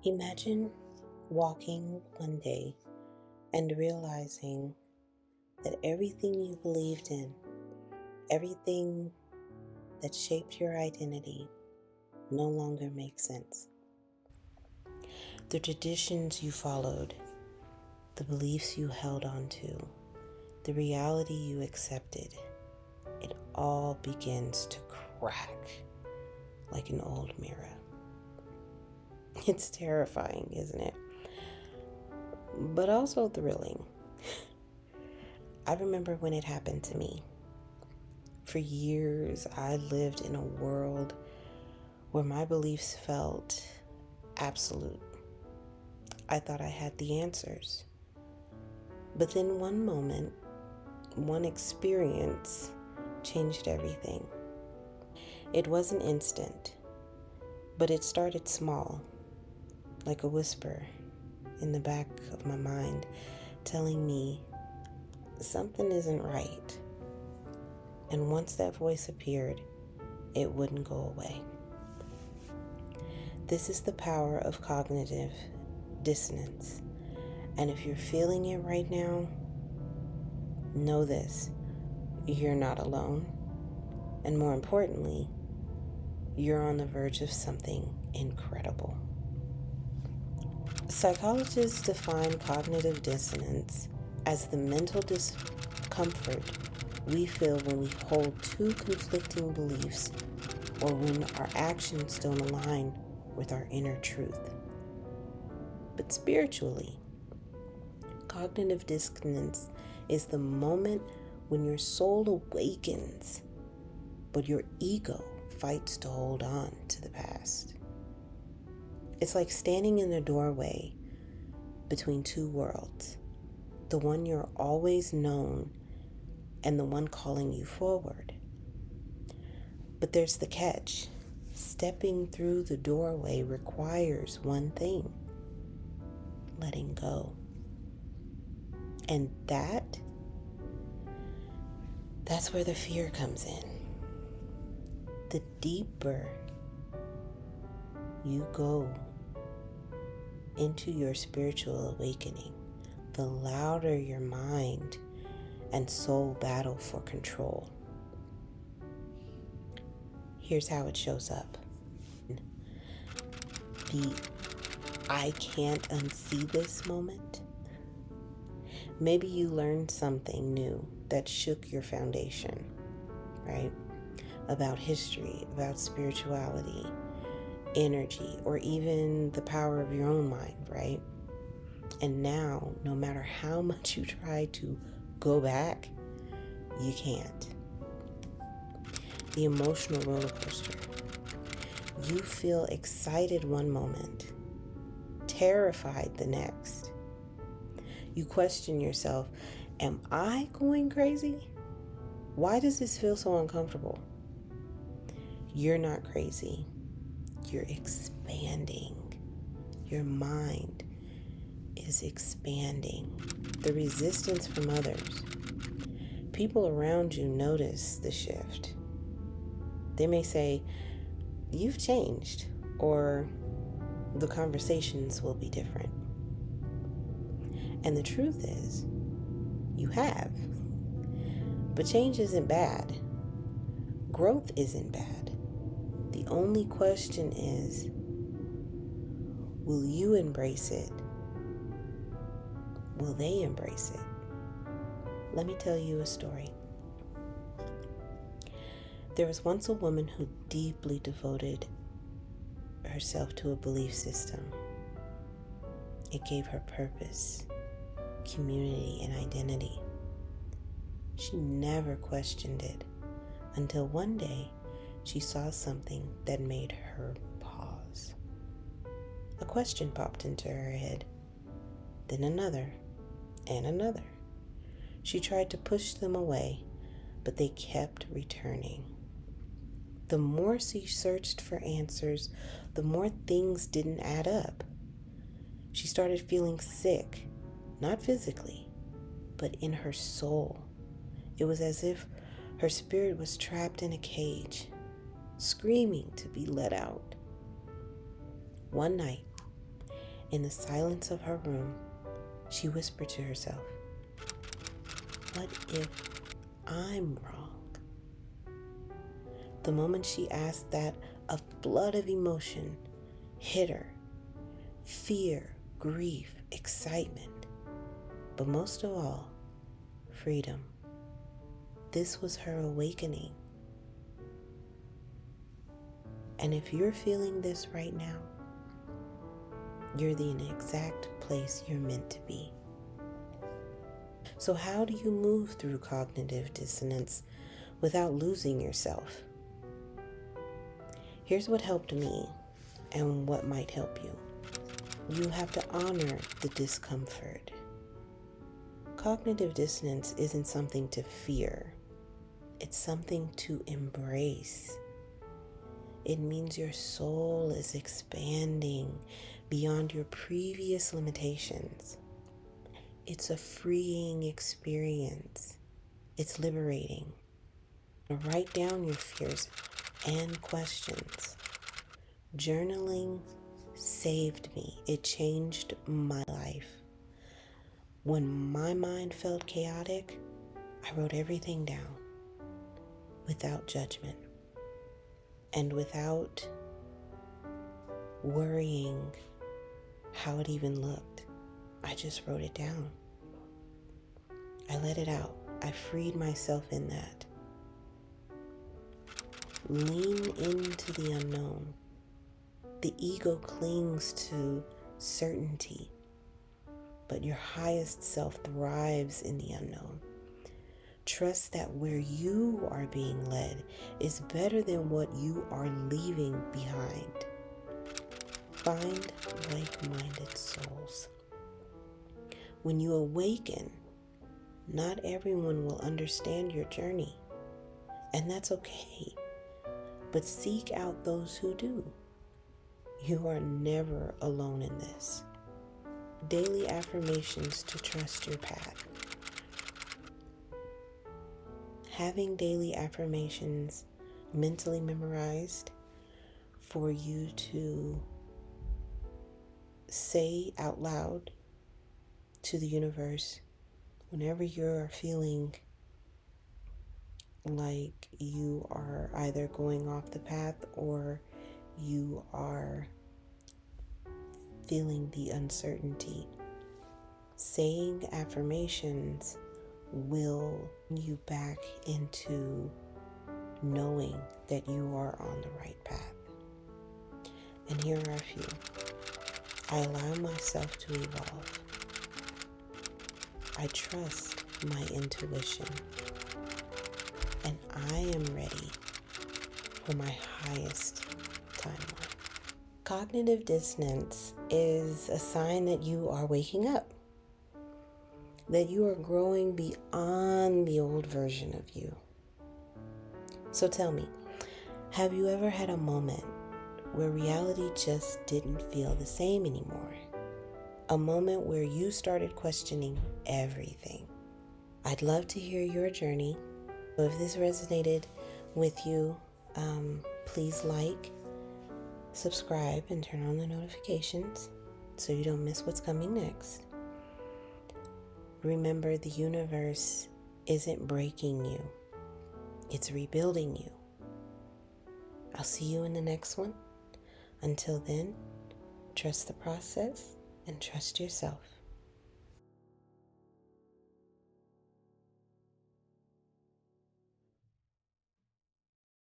Imagine walking one day and realizing that everything you believed in, everything that shaped your identity, no longer makes sense. The traditions you followed, the beliefs you held on to, the reality you accepted, it all begins to crack like an old mirror. It's terrifying, isn't it? But also thrilling. I remember when it happened to me. For years, I lived in a world where my beliefs felt absolute. I thought I had the answers. But then one moment, one experience changed everything. It wasn't instant, but it started small, like a whisper in the back of my mind telling me something isn't right. And once that voice appeared, it wouldn't go away. This is the power of cognitive dissonance. And if you're feeling it right now, know this: you're not alone. And more importantly, you're on the verge of something incredible. Psychologists define cognitive dissonance as the mental discomfort we feel when we hold two conflicting beliefs or when our actions don't align with our inner truth. But spiritually, cognitive dissonance is the moment when your soul awakens, but your ego fights to hold on to the past. It's like standing in the doorway between two worlds, the one you're always known and the one calling you forward. But there's the catch. Stepping through the doorway requires one thing: letting go. And that's where the fear comes in. The deeper you go into your spiritual awakening, the louder your mind and soul battle for control. Here's how it shows up. The I can't unsee this moment. Maybe you learned something new that shook your foundation, right? About history, about spirituality, energy, or even the power of your own mind, right? And now, no matter how much you try to go back, you can't. The emotional roller coaster. You feel excited one moment, terrified the next. You question yourself, am I going crazy? Why does this feel so uncomfortable? You're not crazy. You're expanding. Your mind is expanding. The resistance from others. People around you notice the shift. They may say, you've changed, or the conversations will be different. And the truth is, you have. But change isn't bad. Growth isn't bad. The only question is, will you embrace it? Will they embrace it? Let me tell you a story. There was once a woman who deeply devoted herself to a belief system. It gave her purpose, community, and identity. She never questioned it until one day she saw something that made her pause. A question popped into her head, then another, and another. She tried to push them away, but they kept returning. The more she searched for answers, the more things didn't add up. She started feeling sick, not physically, but in her soul. It was as if her spirit was trapped in a cage, screaming to be let out. One night, In the silence of her room, she whispered to herself, "What if I'm wrong?" The moment she asked that, a flood of emotion hit her. Fear, grief, excitement, but most of all, freedom. This was her awakening. And if you're feeling this right now, you're in the exact place you're meant to be. So how do you move through cognitive dissonance without losing yourself? Here's what helped me and what might help you. You have to honor the discomfort. Cognitive dissonance isn't something to fear. It's something to embrace. It means your soul is expanding beyond your previous limitations. It's a freeing experience. It's liberating. Write down your fears and questions. Journaling saved me. It changed my life. When my mind felt chaotic, I wrote everything down without judgment and without worrying how it even looked. I just wrote it down. I let it out. I freed myself in that. Lean into the unknown. The ego clings to certainty, but your highest self thrives in the unknown. Trust that where you are being led is better than what you are leaving behind. Find like-minded souls. When you awaken, not everyone will understand your journey, and that's okay. But seek out those who do. You are never alone in this. Daily affirmations to trust your path. Having daily affirmations mentally memorized for you to say out loud to the universe whenever you're feeling like you are either going off the path or you are feeling the uncertainty. Saying affirmations will bring you back into knowing that you are on the right path. And here are a few. I allow myself to evolve. I trust my intuition. And I am ready for my highest timeline. Cognitive dissonance is a sign that you are waking up, that you are growing beyond the old version of you. So tell me, have you ever had a moment where reality just didn't feel the same anymore? A moment where you started questioning everything. I'd love to hear your journey. So if this resonated with you, please like, subscribe, and turn on the notifications so you don't miss what's coming next. Remember, the universe isn't breaking you. It's rebuilding you. I'll see you in the next one. Until then, trust the process and trust yourself.